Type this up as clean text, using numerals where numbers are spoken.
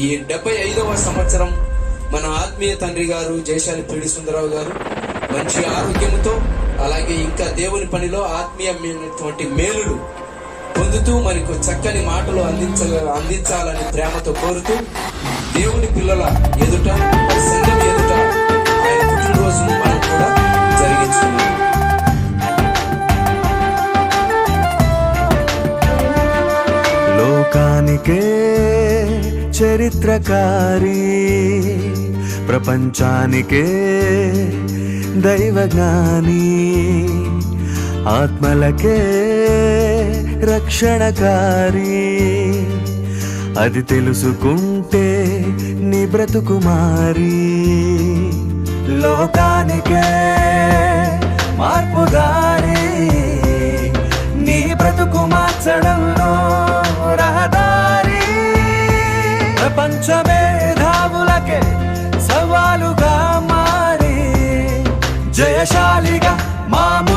ఈ 75వ సంవత్సరం మన ఆత్మీయ తండ్రి గారు జయశాలి పిడి సుందరరావు గారు మంచి ఆరోగ్యంతో, అలాగే ఇంకా దేవుని పనిలో ఆత్మీయమైనటువంటి మేలులు పొందుతూ మనకు చక్కని మాటలు అందించాలని ప్రేమతో కోరుతూ, దేవుని పిల్లల ఎదుట, సంఘం ఎదుట ఆయన పుట్టినరోజును మనం కూడా జరిగించుకున్నాం. లోకానికే చరిత్రకారి, ప్రపంచానికే దైవజ్ఞాని, ఆత్మలకే రక్షణకారి. అది తెలుసుకుంటే నీ బ్రతుకు మారి, లోకానికే మార్పుదారి, నీ బ్రతుకు మార్చడంలో రహదారి. ప్రపంచ మేధావులకే సవాలుగా మారి, జయశాలిగా మాము